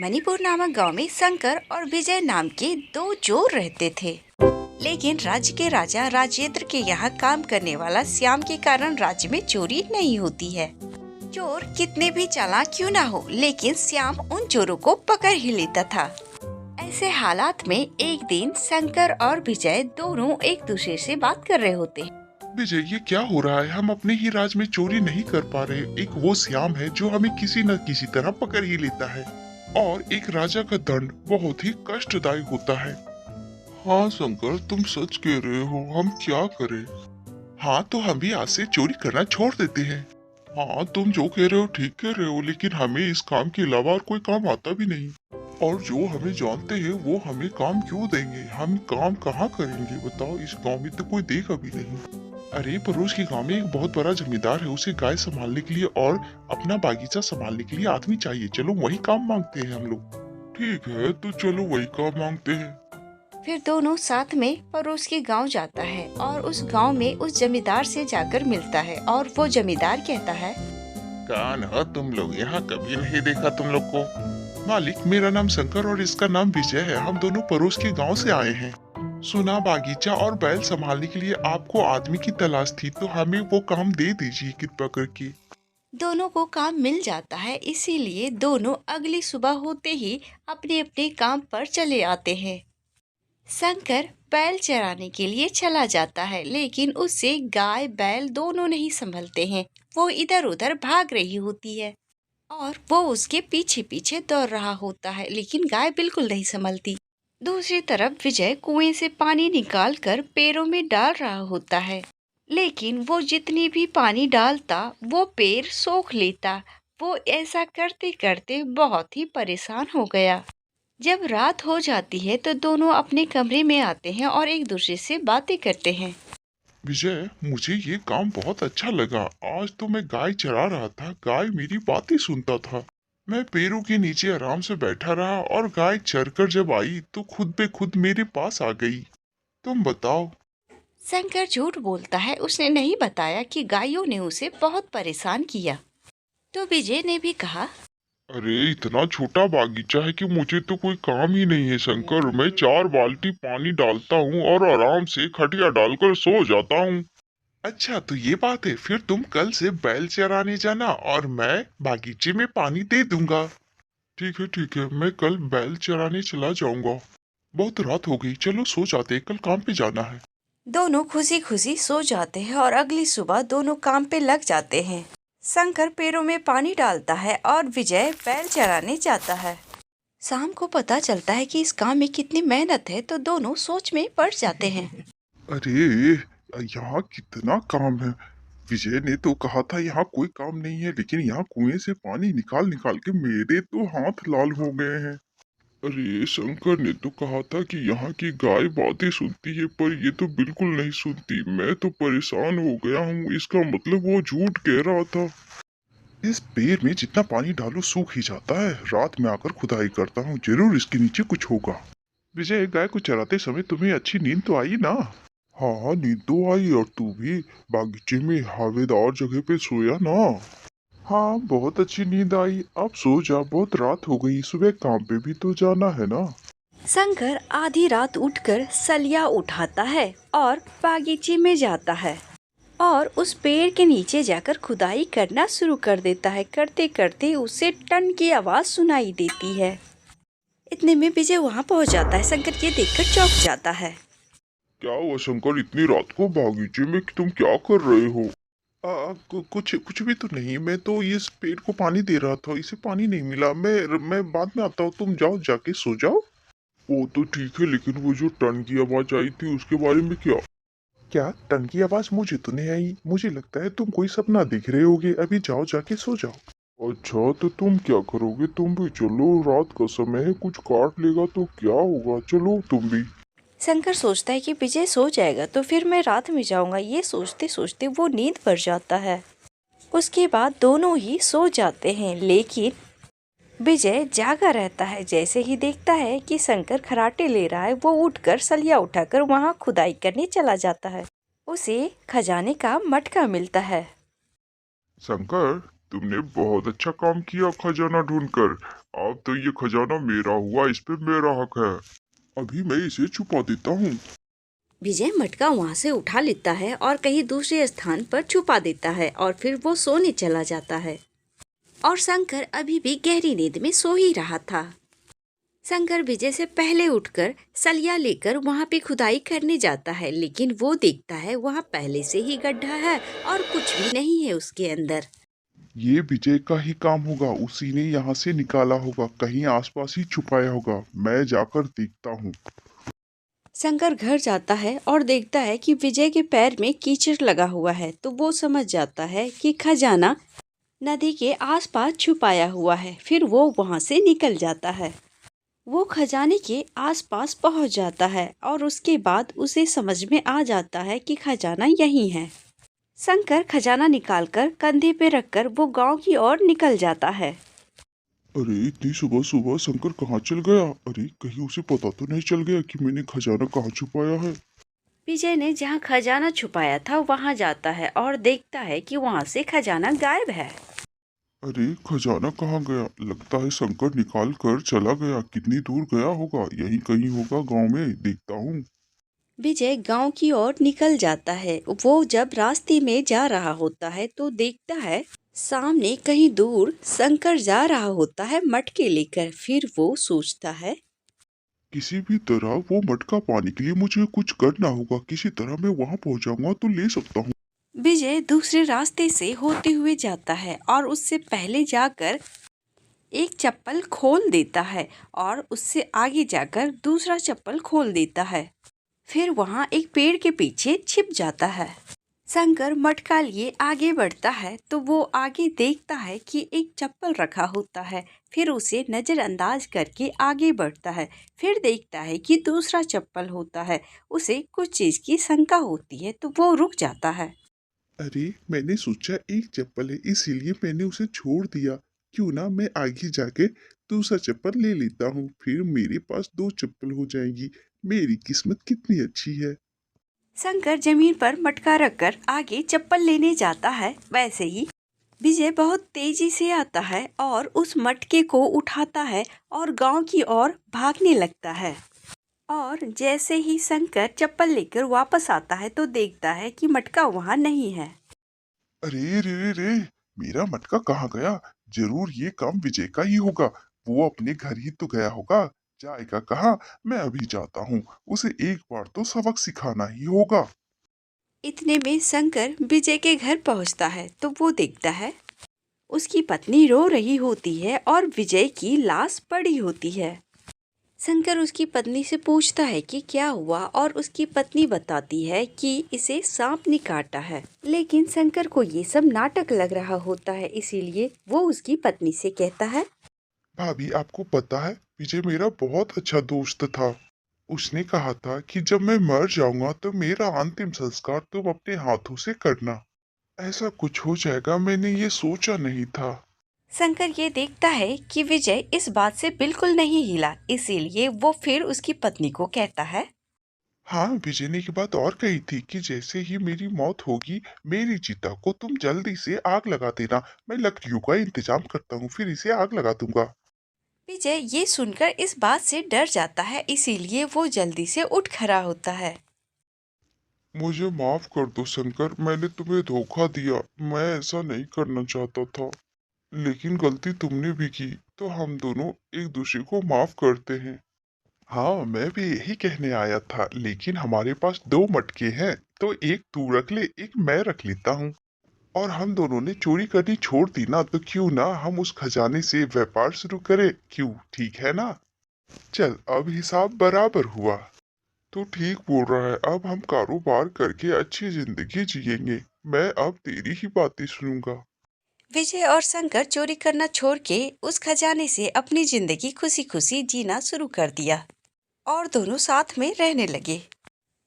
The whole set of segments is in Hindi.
मणिपुर नामक गांव में शंकर और विजय नाम के दो चोर रहते थे। लेकिन राज्य के राजा राजेंद्र के यहाँ काम करने वाला श्याम के कारण राज्य में चोरी नहीं होती है। चोर कितने भी चालाक क्यों ना हो, लेकिन श्याम उन चोरों को पकड़ ही लेता था। ऐसे हालात में एक दिन शंकर और विजय दोनों एक दूसरे से बात कर रहे होते हैं। विजय, ये क्या हो रहा है? हम अपने ही राज में चोरी नहीं कर पा रहे। एक वो श्याम है जो हमें किसी न किसी तरह पकड़ ही लेता है, और एक राजा का दंड बहुत ही कष्टदायक होता है। हाँ शंकर, तुम सच कह रहे हो। हम क्या करें? हाँ, तो हम भी आज से चोरी करना छोड़ देते हैं। हाँ, तुम जो कह रहे हो ठीक कह रहे हो, लेकिन हमें इस काम के अलावा और कोई काम आता भी नहीं। और जो हमें जानते हैं वो हमें काम क्यों देंगे? हम काम कहाँ करेंगे बताओ? इस गांव में तो कोई देगा भी नहीं। अरे, पड़ोस के गांव में एक बहुत बड़ा जमींदार है, उसे गाय संभालने के लिए और अपना बागीचा संभालने के लिए आदमी चाहिए। चलो वही काम मांगते हैं हम लोग। ठीक है, तो चलो वही काम मांगते हैं। फिर दोनों साथ में पड़ोस के गांव जाता है और उस गांव में उस जमींदार से जाकर मिलता है। और वो जमींदार कहता है, कौन हो तुम लोग? यहाँ कभी नहीं देखा तुम लोग को। मालिक, मेरा नाम शंकर और इसका नाम विजय है। हम दोनों पड़ोस के गांव से आए हैं। सुना बागीचा और बैल संभालने के लिए आपको आदमी की तलाश थी, तो हमें वो काम दे दीजिए कृपया करके। दोनों को काम मिल जाता है, इसीलिए दोनों अगली सुबह होते ही अपने अपने काम पर चले आते हैं। शंकर बैल चराने के लिए चला जाता है, लेकिन उससे गाय बैल दोनों नहीं संभलते हैं। वो इधर उधर भाग रही होती है और वो उसके पीछे पीछे दौड़ रहा होता है, लेकिन गाय बिल्कुल नहीं संभलती। दूसरी तरफ विजय कुएं से पानी निकाल कर पेड़ों में डाल रहा होता है, लेकिन वो जितनी भी पानी डालता वो पेड़ सोख लेता। वो ऐसा करते करते बहुत ही परेशान हो गया। जब रात हो जाती है तो दोनों अपने कमरे में आते हैं और एक दूसरे से बातें करते हैं। विजय, मुझे ये काम बहुत अच्छा लगा। आज तो मैं गाय चरा रहा था, गाय मेरी बातें सुनता था। मैं पेड़ों के नीचे आराम से बैठा रहा और गाय चरकर जब आई तो खुद पे खुद मेरे पास आ गई। तुम बताओ। शंकर झूठ बोलता है, उसने नहीं बताया कि गायों ने उसे बहुत परेशान किया। तो विजय ने भी कहा, अरे, इतना छोटा बागीचा है कि मुझे तो कोई काम ही नहीं है शंकर। मैं 4 बाल्टी पानी डालता हूँ और आराम से खटिया डालकर सो जाता हूँ। अच्छा, तो ये बात है। फिर तुम कल से बैल चराने जाना और मैं बागीचे में पानी दे दूंगा। ठीक है ठीक है, मैं कल बैल चराने चला जाऊंगा। बहुत रात हो गई, चलो सो जाते हैं, कल काम पे जाना है। दोनों खुशी खुशी सो जाते हैं और अगली सुबह दोनों काम पे लग जाते हैं। शंकर पेड़ों में पानी डालता है और विजय बैल चराने जाता है। शाम को पता चलता है कि इस काम में कितनी मेहनत है, तो दोनों सोच में पड़ जाते हैं। अरे, यहाँ कितना काम है। विजय ने तो कहा था यहाँ कोई काम नहीं है, लेकिन यहाँ कुएं से पानी निकाल निकाल के मेरे तो हाथ लाल हो गए हैं। अरे, शंकर ने तो कहा था कि यहाँ की गाय बातें सुनती है, पर ये तो बिल्कुल नहीं सुनती। मैं तो परेशान हो गया हूँ। इसका मतलब वो झूठ कह रहा था। इस पेड़ में जितना पानी डालो सूख ही जाता है। रात में आकर खुदाई करता हूँ, जरूर इसके नीचे कुछ होगा। विजय, गाय को चराते समय तुम्हें अच्छी नींद तो आई ना? हाँ, नींद तो आई। और तू भी बागीचे में हवादार जगह पे सोया ना? हाँ, बहुत अच्छी नींद आई। अब सो जा, बहुत रात हो गई, सुबह काम पे भी तो जाना है ना। शंकर आधी रात उठकर सलिया उठाता है और बागीचे में जाता है और उस पेड़ के नीचे जाकर खुदाई करना शुरू कर देता है। करते करते उसे टन की आवाज सुनाई देती है। इतने में विजय वहाँ पहुँच जाता है। शंकर ये देखकर चौंक जाता है। क्या हुआ शंकर? इतनी रात को बागीचे में तुम क्या कर रहे हो? कुछ कुछ भी तो नहीं। मैं तो इस पेड़ को पानी दे रहा था, इसे पानी नहीं मिला। मैं बाद में आता हूँ, तुम जाओ, जाके सो जाओ। वो तो ठीक है, लेकिन वो जो टन की आवाज आई थी उसके बारे में क्या? क्या टन की आवाज? मुझे तो नहीं आई। मुझे लगता है तुम कोई सपना देख रहे होगे। अभी जाओ, जाके सो जाओ। अच्छा, तो तुम क्या करोगे? तुम भी चलो, रात का समय है, कुछ काट लेगा तो क्या होगा। चलो तुम भी। शंकर सोचता है कि विजय सो जाएगा तो फिर मैं रात में जाऊंगा। ये सोचते सोचते वो नींद पड़ जाता है। उसके बाद दोनों ही सो जाते हैं, लेकिन विजय जागा रहता है। जैसे ही देखता है कि शंकर खराटे ले रहा है, वो उठकर सलिया उठाकर वहां खुदाई करने चला जाता है। उसे खजाने का मटका मिलता है। शंकर, तुमने बहुत अच्छा काम किया खजाना ढूंढकर। अब तो ये खजाना मेरा हुआ, इस पे मेरा हक है। अभी मैं इसे छुपा देता हूँ। विजय मटका वहाँ से उठा लेता है और कहीं दूसरे स्थान पर छुपा देता है और फिर वो सोने चला जाता है। और शंकर अभी भी गहरी नींद में सो ही रहा था। शंकर विजय से पहले उठकर सलिया लेकर वहाँ पे खुदाई करने जाता है, लेकिन वो देखता है वहाँ पहले से ही गड्ढा है और कुछ भी नहीं है उसके अंदर। ये विजय का ही काम होगा, उसी ने यहाँ से निकाला होगा, कहीं आसपास ही छुपाया होगा। मैं जाकर देखता हूँ। शंकर घर जाता है और देखता है कि विजय के पैर में कीचड़ लगा हुआ है, तो वो समझ जाता है कि खजाना नदी के आसपास छुपाया हुआ है। फिर वो वहाँ से निकल जाता है। वो खजाने के आसपास पहुँच जाता है और उसके बाद उसे समझ में आ जाता है कि खजाना यहीं है। शंकर खजाना निकालकर कंधे पे रखकर वो गांव की ओर निकल जाता है। अरे इतनी सुबह सुबह शंकर कहाँ चल गया? अरे कहीं उसे पता तो नहीं चल गया कि मैंने खजाना कहाँ छुपाया है? विजय ने जहाँ खजाना छुपाया था वहाँ जाता है और देखता है कि वहाँ से खजाना गायब है। अरे खजाना कहाँ गया? लगता है शंकर निकाल कर चला गया। कितनी दूर गया होगा? यहीं कहीं होगा गांव में, देखता हूँ। विजय गांव की ओर निकल जाता है। वो जब रास्ते में जा रहा होता है तो देखता है सामने कहीं दूर शंकर जा रहा होता है मटके लेकर। फिर वो सोचता है किसी भी तरह वो मटका पाने के लिए मुझे कुछ करना होगा। किसी तरह मैं वहां पहुंच जाऊंगा तो ले सकता हूँ। विजय दूसरे रास्ते से होते हुए जाता है और उससे पहले जाकर एक चप्पल खोल देता है और उससे आगे जाकर दूसरा चप्पल खोल देता है। फिर वहाँ एक पेड़ के पीछे छिप जाता है। शंकर मटका लिए आगे बढ़ता है तो वो आगे देखता है कि एक चप्पल रखा होता है। फिर उसे नज़रअंदाज करके आगे बढ़ता है। फिर देखता है कि दूसरा चप्पल होता है। उसे कुछ चीज़ की शंका होती है तो वो रुक जाता है। अरे मैंने सोचा एक चप्पल है, इसीलिए मैंने उसे छोड़ दिया। क्यों ना मैं आगे जाके दूसरा चप्पल ले लेता हूँ, फिर मेरे पास दो चप्पल हो जाएंगी। मेरी किस्मत कितनी अच्छी है। शंकर जमीन पर मटका रखकर आगे चप्पल लेने जाता है। वैसे ही विजय बहुत तेजी से आता है और उस मटके को उठाता है और गांव की ओर भागने लगता है। और जैसे ही शंकर चप्पल लेकर वापस आता है तो देखता है कि मटका वहाँ नहीं है। अरे रे रे रे, मेरा मटका कहाँ गया? जरूर ये काम विजय का ही होगा। वो अपने घर ही तो गया होगा। जाएगा कहाँ? मैं अभी जाता हूँ। उसे एक बार तो सबक सिखाना ही होगा। इतने में शंकर विजय के घर पहुँचता है तो वो देखता है उसकी पत्नी रो रही होती है और विजय की लाश पड़ी होती है। शंकर उसकी पत्नी से पूछता है कि क्या हुआ और उसकी पत्नी बताती है कि इसे सांप ने काटा है। लेकिन शंकर को ये सब नाटक लग रहा होता है, इसीलिए वो उसकी पत्नी से कहता है भाभी आपको पता है, विजय मेरा बहुत अच्छा दोस्त था। उसने कहा था कि जब मैं मर जाऊंगा तो मेरा अंतिम संस्कार तुम अपने हाथों से करना। ऐसा कुछ हो जाएगा, मैंने ये सोचा नहीं था। शंकर ये देखता है कि विजय इस बात से बिल्कुल नहीं हिला, इसीलिए वो फिर उसकी पत्नी को कहता है हाँ, विजय ने एक बात और कही थी कि जैसे ही मेरी मौत होगी, मेरी चिता को तुम जल्दी से आग लगा देना। मैं लकड़ियों का इंतजाम करता हूँ, फिर इसे आग लगा दूंगा। विजय ये सुनकर इस बात से डर जाता है, इसीलिए वो जल्दी से उठ खड़ा होता है। मुझे माफ कर दो शंकर, मैंने तुम्हें धोखा दिया। मैं ऐसा नहीं करना चाहता था, लेकिन गलती तुमने भी की, तो हम दोनों एक दूसरे को माफ करते हैं। हाँ, मैं भी यही कहने आया था, लेकिन हमारे पास दो मटके हैं, तो एक तू रख ले, एक मैं रख लेता हूँ। और हम दोनों ने चोरी करनी छोड़ दी ना, तो क्यों ना हम उस खजाने से व्यापार शुरू करें? क्यों, ठीक है ना? चल अब हिसाब बराबर हुआ। तू ठीक बोल रहा है, अब हम कारोबार करके अच्छी जिंदगी जिएंगे। मैं अब तेरी ही बातें सुनूंगा। विजय और शंकर चोरी करना छोड़ के उस खजाने से अपनी जिंदगी खुशी खुशी जीना शुरू कर दिया और दोनों साथ में रहने लगे।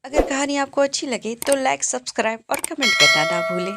अगर कहानी आपको अच्छी लगे तो लाइक, सब्सक्राइब और कमेंट करना ना भूलें।